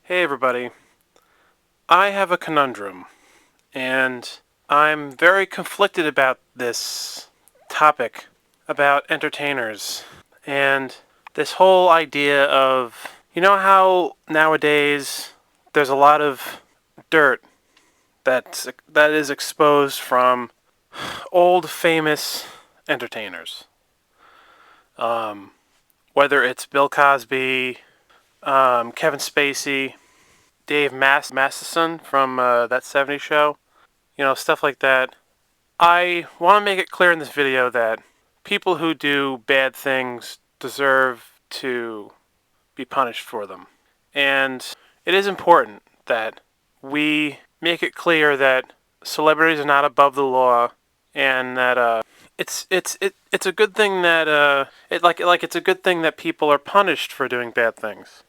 Hey everybody, I have a conundrum, and I'm very conflicted about this topic about entertainers, and this whole idea of, how nowadays there's a lot of dirt that is exposed from old famous entertainers. Um, Whether it's Bill Cosby, Kevin Spacey, Dave Masterson from that '70s show, stuff like that. I want to make it clear in this video that people who do bad things deserve to be punished for them. And it is important that we make it clear that celebrities are not above the law, and that it's a good thing that it's a good thing that people are punished for doing bad things.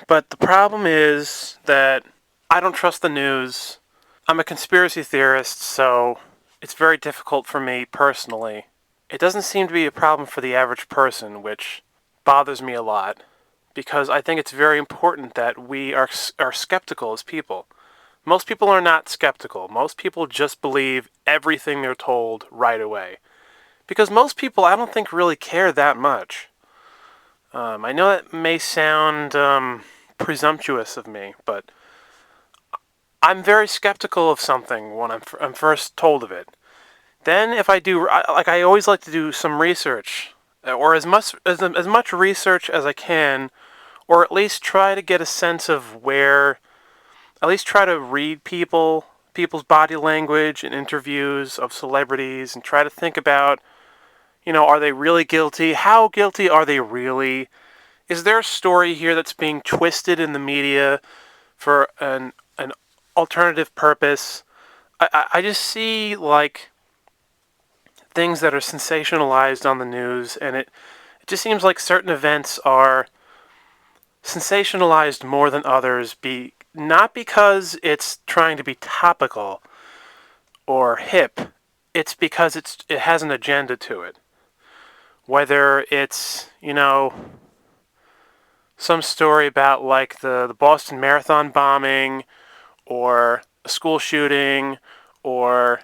But the problem is that I don't trust the news. I'm a conspiracy theorist, so it's very difficult for me personally. It doesn't seem to be a problem for the average person, which bothers me a lot, because I think it's very important that we are skeptical as people. Most people are not skeptical. Most people just believe everything they're told right away. Because most people, I don't think, really care that much. I know that may sound presumptuous of me, but I'm very skeptical of something when I'm first told of it. Then, if I do, I always like to do some research, or as much research as I can, or at least try to get a sense of where. At least try to read people's body language in interviews of celebrities, and try to think about, are they really guilty? How guilty are they really? Is there a story here that's being twisted in the media for an alternative purpose? I just see things that are sensationalized on the news, and it just seems like certain events are sensationalized more than others, not because it's trying to be topical or hip. It's because it has an agenda to it. Whether it's, some story about like the Boston Marathon bombing, or a school shooting, or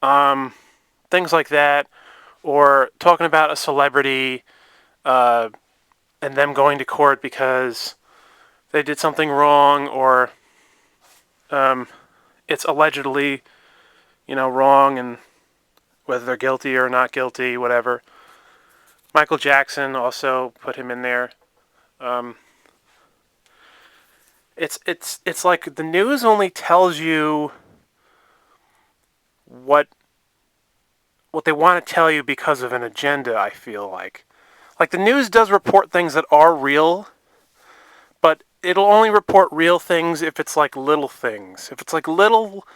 things like that, or talking about a celebrity uh, and them going to court because they did something wrong, or um, it's allegedly, wrong, and whether they're guilty or not guilty, whatever. Michael Jackson, also put him in there. Um, it's like the news only tells you what what they want to tell you because of an agenda. I feel like the news does report things that are real, but it'll only report real things if it's like little things. If it's like little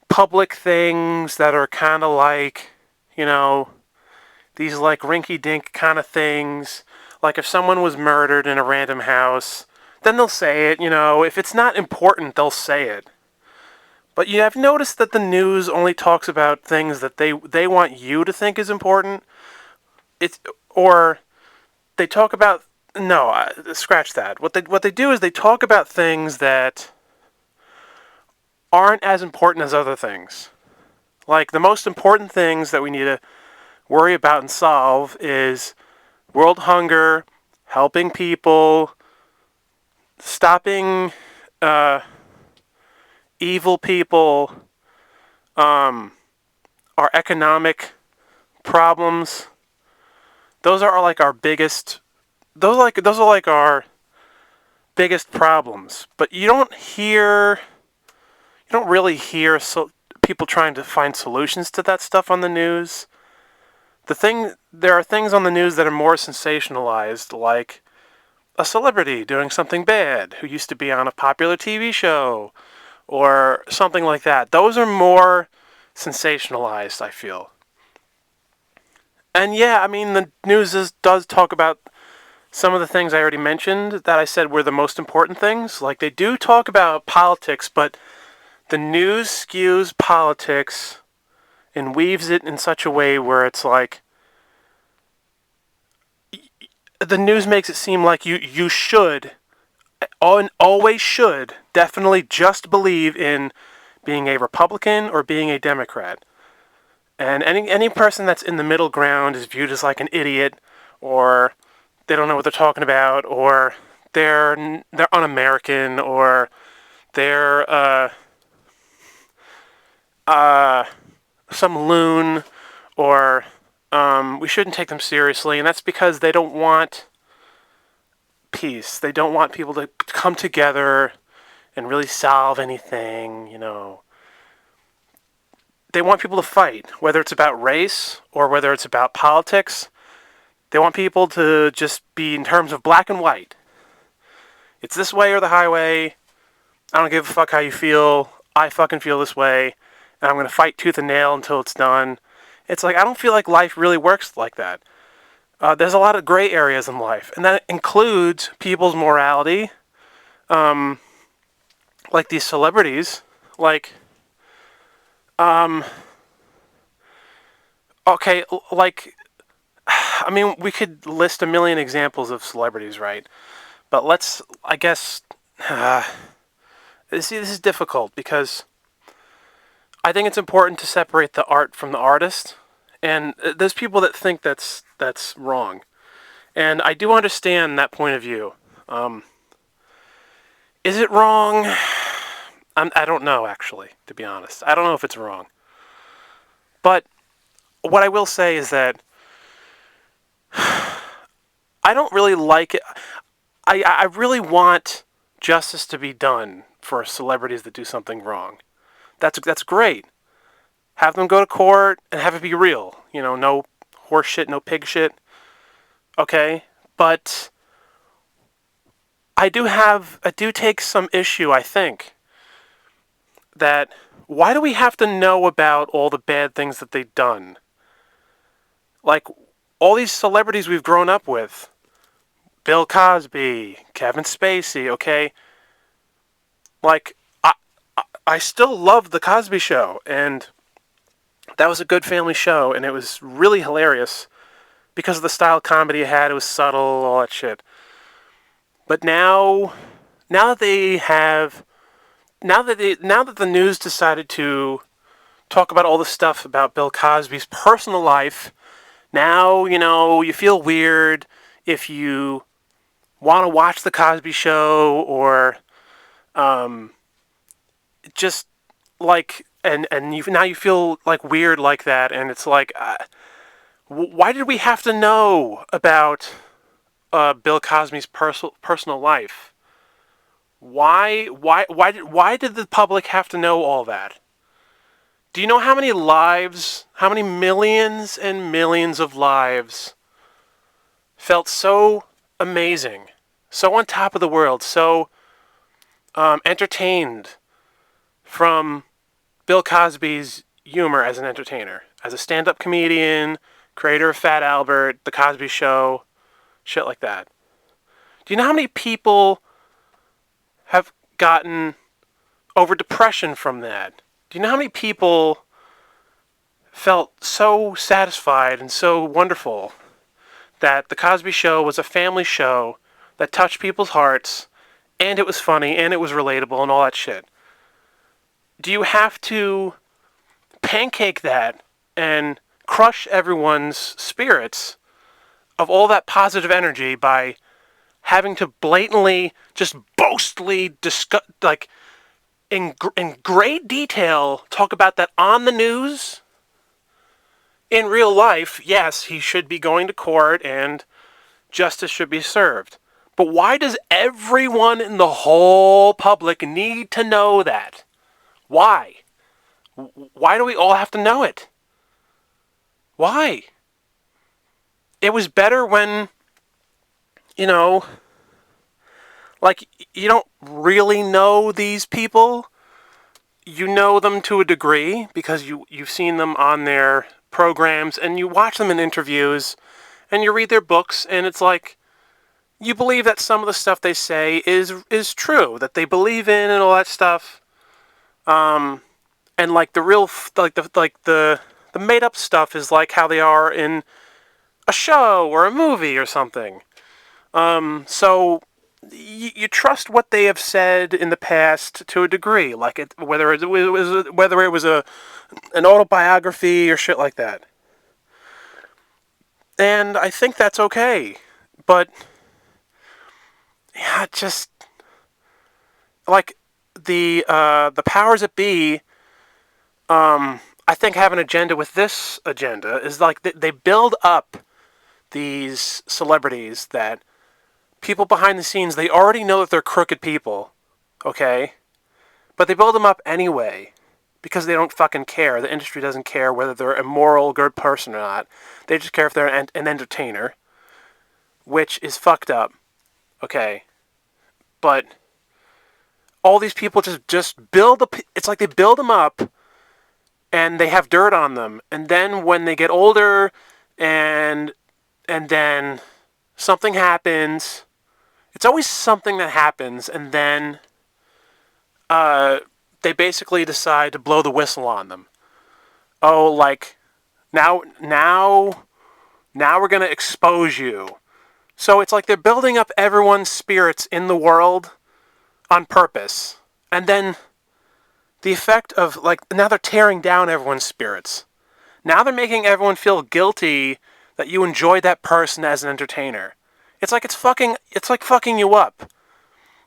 public things that are kind of like, these like rinky-dink kind of things. Like if someone was murdered in a random house, then they'll say it. If it's not important, they'll say it. But you have noticed that the news only talks about things that they want you to think is important. Or they talk about, no, scratch that. What they do is they talk about things that aren't as important as other things. Like the most important things that we need to worry about and solve is world hunger, helping people, stopping evil people, our economic problems. Those are like our biggest. Those are like our biggest problems. But you don't really hear people trying to find solutions to that stuff on the news. There are things on the news that are more sensationalized, like a celebrity doing something bad who used to be on a popular TV show, or something like that. Those are more sensationalized, I feel. And yeah, I mean, the news does talk about some of the things I already mentioned that I said were the most important things. Like, they do talk about politics, but the news skews politics and weaves it in such a way where it's like, the news makes it seem like you should always should definitely just believe in being a Republican or being a Democrat. And any person that's in the middle ground is viewed as like an idiot, or they don't know what they're talking about, or they're un-American, or they're some loon, or we shouldn't take them seriously. And that's because they don't want peace. They don't want people to come together and really solve anything, They want people to fight, whether it's about race or whether it's about politics. They want people to just be in terms of black and white. It's this way or the highway. I don't give a fuck how you feel. I fucking feel this way. And I'm going to fight tooth and nail until it's done. It's like, I don't feel like life really works like that. There's a lot of gray areas in life. And that includes people's morality. Like these celebrities. Like, okay, like, I mean, we could list a million examples of celebrities, right? But let's, I guess, see, this is difficult because I think it's important to separate the art from the artist. And there's people that think that's wrong. And I do understand that point of view. Is it wrong? I don't know, actually, to be honest. I don't know if it's wrong. But what I will say is that I don't really like it. I really want justice to be done for celebrities that do something wrong. That's great. Have them go to court and have it be real. No horse shit, no pig shit. Okay? But I do take some issue, I think, that why do we have to know about all the bad things that they've done? Like, all these celebrities we've grown up with, Bill Cosby, Kevin Spacey, okay? Like, I still love The Cosby Show, and that was a good family show, and it was really hilarious because of the style of comedy it had. It was subtle, all that shit. But now that the news decided to talk about all the stuff about Bill Cosby's personal life, now, you feel weird if you want to watch The Cosby Show or just like, and now you feel like weird like that, and it's like, why did we have to know about Bill Cosby's personal life? Why did the public have to know all that? Do you know how many lives, how many millions and millions of lives felt so amazing, so on top of the world, so entertained from Bill Cosby's humor as an entertainer, as a stand-up comedian, creator of Fat Albert, The Cosby Show, shit like that. Do you know how many people have gotten over depression from that? Do you know how many people felt so satisfied and so wonderful that The Cosby Show was a family show that touched people's hearts, and it was funny, and it was relatable, and all that shit? Do you have to pancake that and crush everyone's spirits of all that positive energy by having to blatantly, just boastfully discuss, like, in great detail, talk about that on the news? In real life, yes, he should be going to court and justice should be served. But why does everyone in the whole public need to know that? Why? Why do we all have to know it? Why? It was better when, like, you don't really know these people. You know them to a degree because you've seen them on their programs and you watch them in interviews and you read their books, and it's like you believe that some of the stuff they say is true, that they believe in and all that stuff. And like the real the made up stuff is like how they are in a show or a movie or something. So you trust what they have said in the past to a degree, like whether it was an autobiography or shit like that. And I think that's okay. But yeah, just like the powers that be, I think have an agenda with this agenda is like they build up these celebrities that people behind the scenes, they already know that they're crooked people, okay? But they build them up anyway because they don't fucking care. The industry doesn't care whether they're a moral, good person or not. They just care if they're an entertainer, which is fucked up, okay? But all these people just build up. It's like they build them up and they have dirt on them. And then when they get older and then something happens, it's always something that happens, and then they basically decide to blow the whistle on them. Oh, like now we're gonna expose you. So it's like they're building up everyone's spirits in the world on purpose, and then the effect of like now they're tearing down everyone's spirits. Now they're making everyone feel guilty that you enjoyed that person as an entertainer. It's like it's like fucking you up.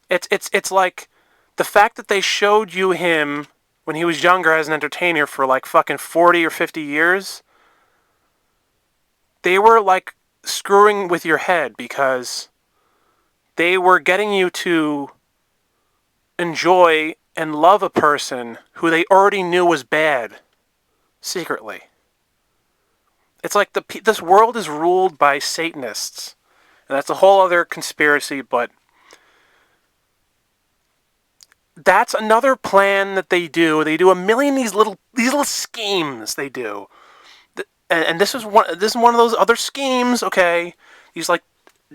It's like the fact that they showed you him when he was younger as an entertainer for like fucking 40 or 50 years. They were like screwing with your head because they were getting you to enjoy and love a person who they already knew was bad secretly. It's like this world is ruled by Satanists. And that's a whole other conspiracy, but that's another plan that they do. They do a million these little schemes they do. And this is one of those other schemes, okay? These like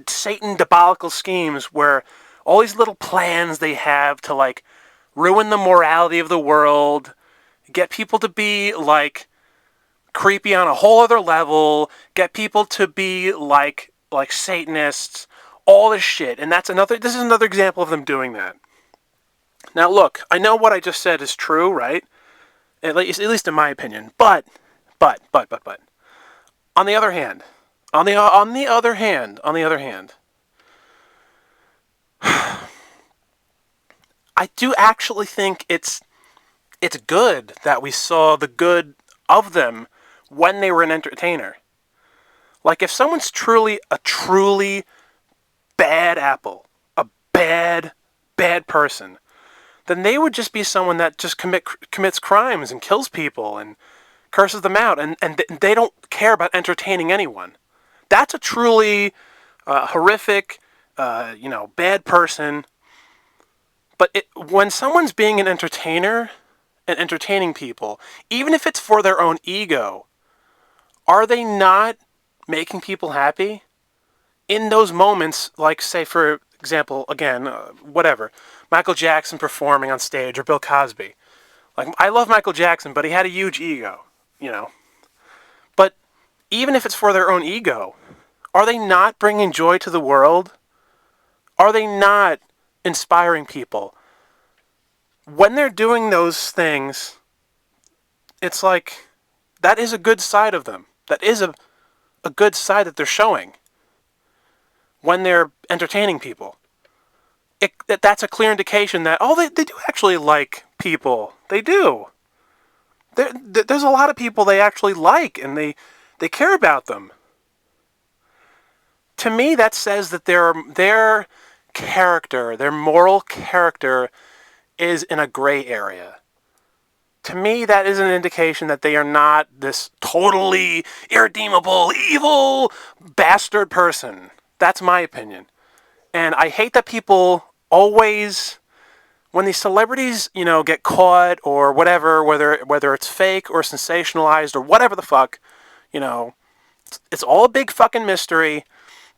Satan diabolical schemes where all these little plans they have to like ruin the morality of the world, get people to be like creepy on a whole other level, get people to be like Satanists, all this shit. And this is another example of them doing that. Now look, I know what I just said is true, right? At least in my opinion. But on the other hand, I do actually think it's good that we saw the good of them when they were an entertainer. Like if someone's truly bad apple, a bad person, then they would just be someone that just commits crimes and kills people and curses them out, and they don't care about entertaining anyone. That's a truly horrific, bad person. But when someone's being an entertainer and entertaining people, even if it's for their own ego, are they not making people happy? In those moments, like, say, for example, again, whatever, Michael Jackson performing on stage or Bill Cosby. Like, I love Michael Jackson, but he had a huge ego, you know. But even if it's for their own ego, are they not bringing joy to the world? Are they not inspiring people? When they're doing those things, it's like that is a good side of them. That is a good side that they're showing when they're entertaining people. That's a clear indication that, they do actually like people. They do. There's a lot of people they actually like, and they care about them. To me, that says that their character, their moral character, is in a gray area. To me, that is an indication that they are not this totally irredeemable, evil, bastard person. That's my opinion. And I hate that people always, when these celebrities, get caught or whatever, whether it's fake or sensationalized or whatever the fuck, it's all a big fucking mystery.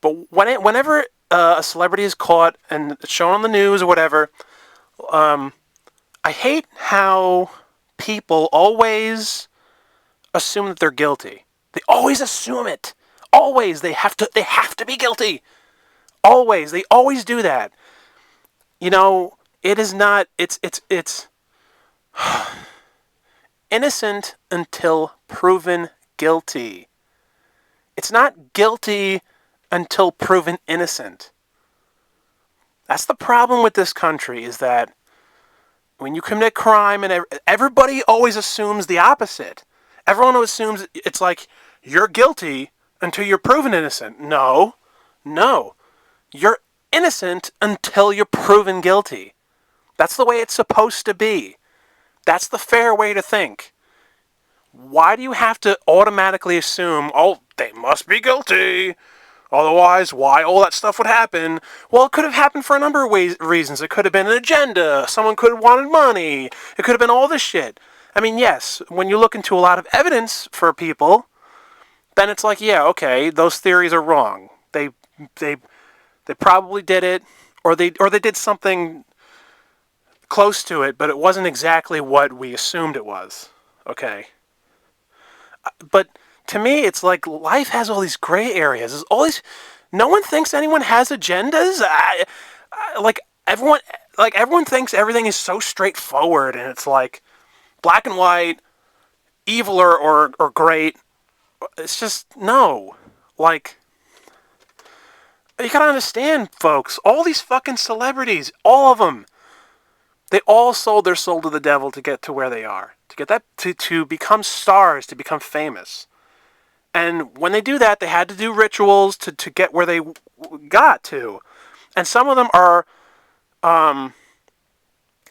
But whenever a celebrity is caught and it's shown on the news or whatever, I hate how people always assume that they're guilty. They always assume it. Always. They have to be guilty. Always. They always do that. You know, it is not. It's innocent until proven guilty. It's not guilty until proven innocent. That's the problem with this country, is that when you commit crime, and everybody always assumes the opposite. Everyone assumes it's like you're guilty until you're proven innocent. No, no. You're innocent until you're proven guilty. That's the way it's supposed to be. That's the fair way to think. Why do you have to automatically assume, oh, they must be guilty? Otherwise, why all that stuff would happen? Well, it could have happened for a number of reasons. It could have been an agenda. Someone could have wanted money. It could have been all this shit. I mean, yes, when you look into a lot of evidence for people, then it's like, yeah, okay, those theories are wrong. They probably did it, or they did something close to it, but it wasn't exactly what we assumed it was. Okay. But to me, it's like life has all these gray areas. There's all these. No one thinks anyone has agendas. Like everyone thinks everything is so straightforward, and it's like black and white, evil or great. It's just no. Like, you gotta understand, folks. All these fucking celebrities, all of them, they all sold their soul to the devil to get to where they are, to get that to become stars, to become famous. And when they do that, they had to do rituals to get where they got to. And some of them are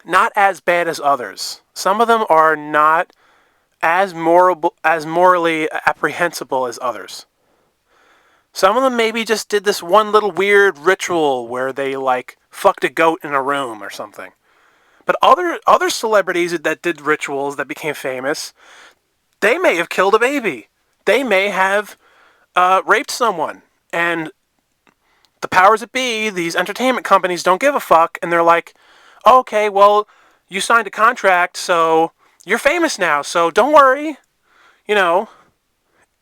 not as bad as others. Some of them are not as morally apprehensible as others. Some of them maybe just did this one little weird ritual where they like fucked a goat in a room or something. But other celebrities that did rituals that became famous, they may have killed a baby. They may have raped someone. And the powers that be, these entertainment companies, don't give a fuck. And they're like, oh, okay, well, you signed a contract, so you're famous now. So don't worry. You know,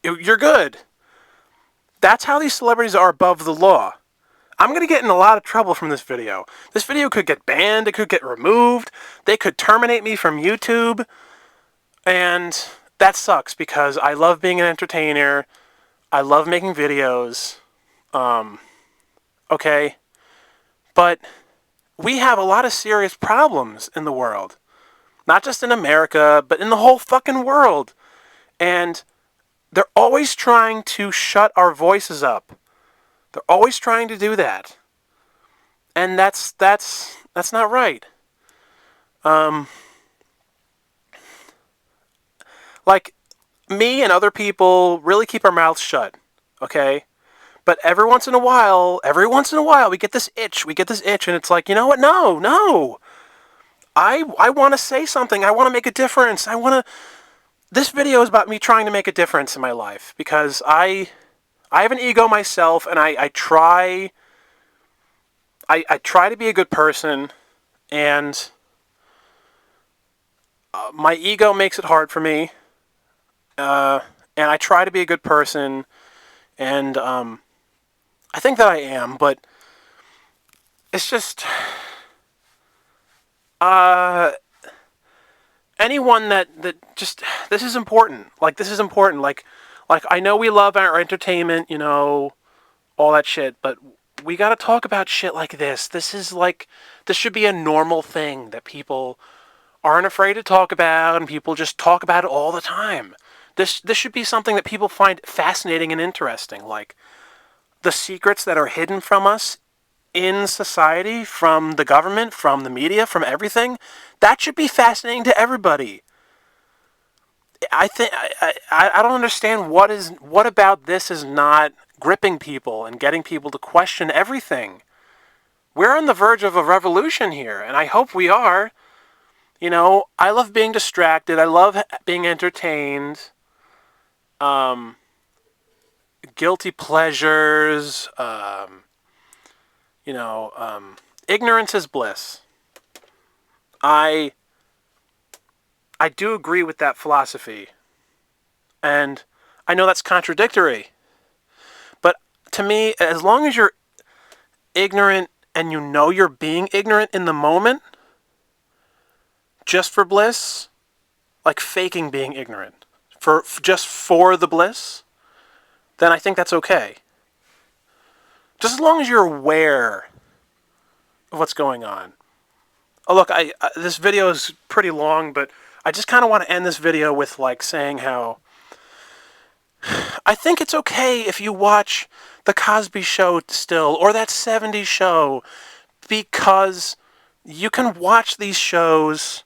you're good. That's how these celebrities are above the law. I'm going to get in a lot of trouble from this video. This video could get banned. It could get removed. They could terminate me from YouTube. And that sucks because I love being an entertainer. I love making videos. Okay? But we have a lot of serious problems in the world. Not just in America, but in the whole fucking world. And they're always trying to shut our voices up. They're always trying to do that. And that's not right. Like, me and other people really keep our mouths shut, okay? But every once in a while, we get this itch, and it's like, you know what? No. I want to say something. I want to make a difference. This video is about me trying to make a difference in my life, because I have an ego myself, and I try to be a good person, and my ego makes it hard for me, and I try to be a good person, and I think that I am, but it's just anyone that just, this is important. Like, this is important. Like I know we love our entertainment, you know, all that shit, but we got to talk about shit like this. This should be a normal thing that people aren't afraid to talk about, and people just talk about it all the time. This should be something that people find fascinating and interesting, like the secrets that are hidden from us in society, from the government, from the media, from everything. That should be fascinating to everybody. I think I don't understand what about this is not gripping people and getting people to question everything. We're on the verge of a revolution here, and I hope we are. You know, I love being distracted. I love being entertained. Guilty pleasures. Ignorance is bliss. I do agree with that philosophy. And I know that's contradictory. But to me, as long as you're ignorant and you know you're being ignorant in the moment, just for bliss, like faking being ignorant, just for the bliss, then I think that's okay. Just as long as you're aware of what's going on. Oh, look, this video is pretty long, but I just kind of want to end this video with like saying how I think it's okay if you watch The Cosby Show still, or that 70s show, because you can watch these shows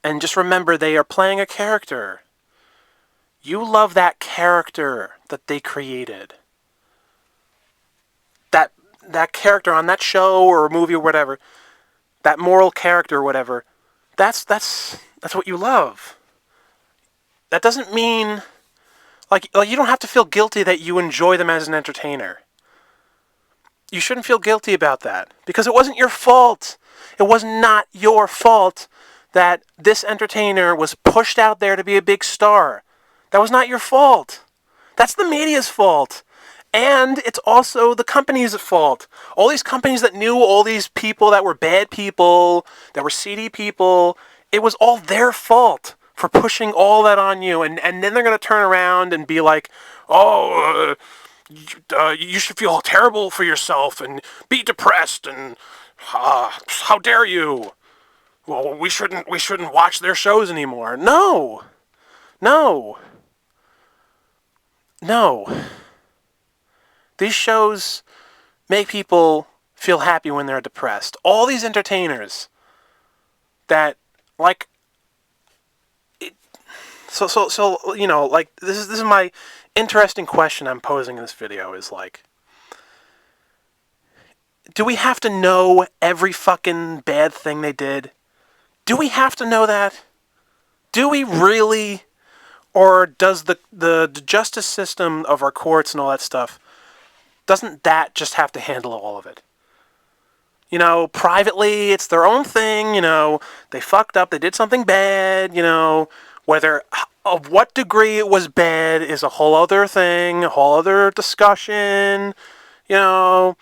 and just remember they are playing a character. You love that character that they created. That character on that show or movie or whatever, that moral character or whatever, that's what you love. That doesn't mean like you don't have to feel guilty that you enjoy them as an entertainer. You shouldn't feel guilty about that because it wasn't your fault. It was not your fault that this entertainer was pushed out there to be a big star. That was not your fault. That's the media's fault. And it's also the company's fault. All these companies that knew all these people that were bad people, that were seedy people, it was all their fault for pushing all that on you. And then they're going to turn around and be like, oh, you should feel terrible for yourself and be depressed and how dare you? Well, we shouldn't watch their shows anymore. No. These shows make people feel happy when they're depressed. All these entertainers that like it, so you know, like this is my interesting question I'm posing in this video is like, do we have to know every fucking bad thing they did? Do we have to know that? Do we really? Or does the justice system of our courts and all that stuff, doesn't that just have to handle all of it? You know, privately, it's their own thing, you know, they fucked up, they did something bad, you know, whether, of what degree it was bad is a whole other thing, a whole other discussion, you know,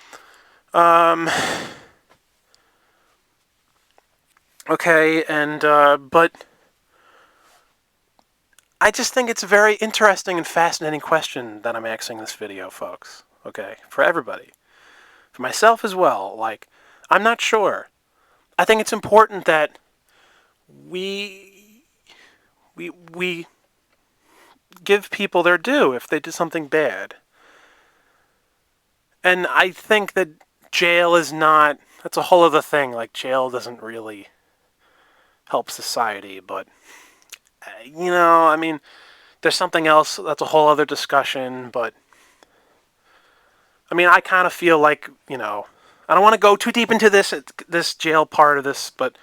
okay, and, but I just think it's a very interesting and fascinating question that I'm asking this video, folks, okay, for everybody. For myself as well, like, I'm not sure. I think it's important that we give people their due if they did something bad. And I think that jail is not, that's a whole other thing. Like, jail doesn't really help society, but, you know, I mean, there's something else that's a whole other discussion, but, I mean, I kind of feel like, you know, I don't want to go too deep into this jail part of this, but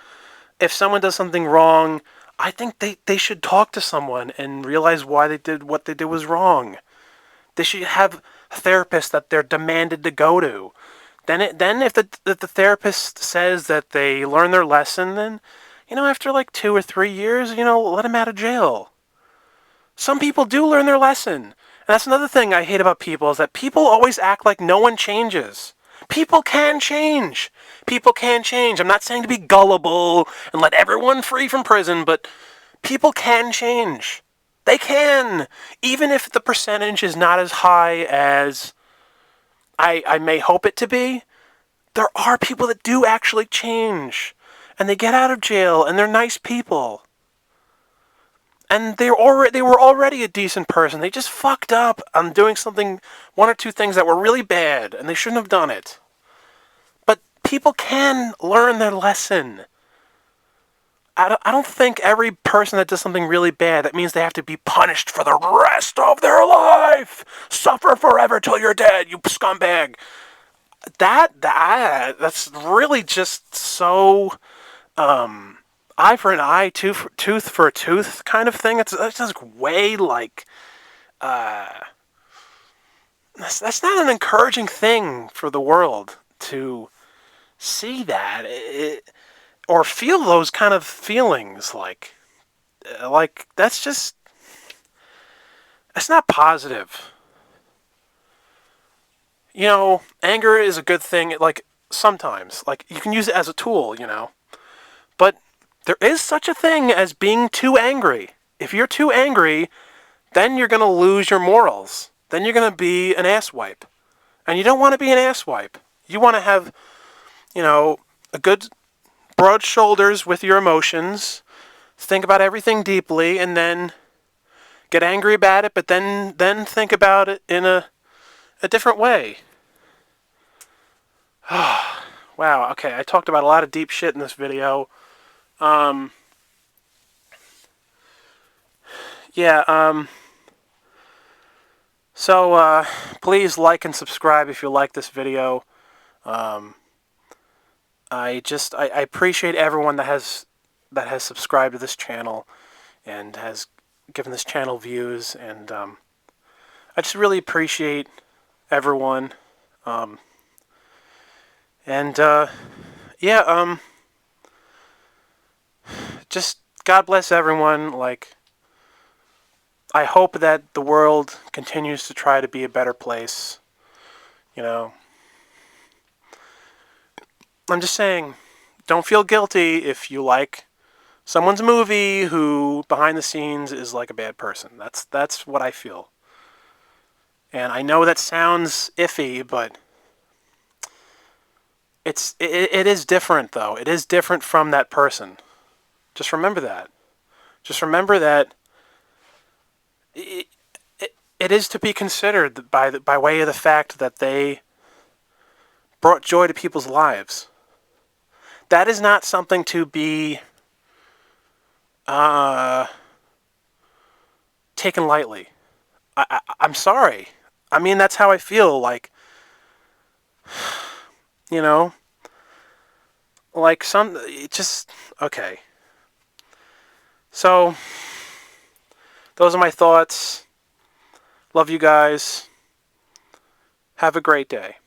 if someone does something wrong, I think they should talk to someone and realize why they did what they did was wrong. They should have a therapist that they're demanded to go to. Then if the therapist says that they learn their lesson, then, you know, after like 2 or 3 years, you know, let them out of jail. Some people do learn their lesson. And that's another thing I hate about people is that people always act like no one changes. People can change. People can change. I'm not saying to be gullible and let everyone free from prison, but people can change. They can. Even if the percentage is not as high as I may hope it to be, there are people that do actually change. And they get out of jail, and they're nice people. And they were already a decent person. They just fucked up on doing something, 1 or 2 things that were really bad, and they shouldn't have done it. But people can learn their lesson. I don't think every person that does something really bad, that means they have to be punished for the rest of their life. Suffer forever till you're dead, you scumbag. That's really just so eye for an eye, tooth for a tooth kind of thing. It's just way like that's not an encouraging thing for the world to see that or feel those kind of feelings. Like that's not positive. anger is a good thing, like, sometimes. Like, you can use it as a tool, But there is such a thing as being too angry. If you're too angry, then you're going to lose your morals. Then you're going to be an asswipe. And you don't want to be an asswipe. You want to have, a good broad shoulders with your emotions, think about everything deeply, and then get angry about it, but then think about it in a different way. Wow, okay, I talked about a lot of deep shit in this video. Yeah, so please like and subscribe if you like this video. I appreciate everyone that has subscribed to this channel and has given this channel views, and I just really appreciate everyone. And yeah, just God bless everyone. Like, I hope that the world continues to try to be a better place. I'm just saying, don't feel guilty if you like someone's movie who behind the scenes is like a bad person. That's what I feel. And I know that sounds iffy, but it is different though. It is different from that person. Just remember that. Just remember that it, it is to be considered by way of the fact that they brought joy to people's lives. That is not something to be taken lightly. I'm sorry. I mean, that's how I feel. Like, you know, like okay. So, those are my thoughts. Love you guys. Have a great day.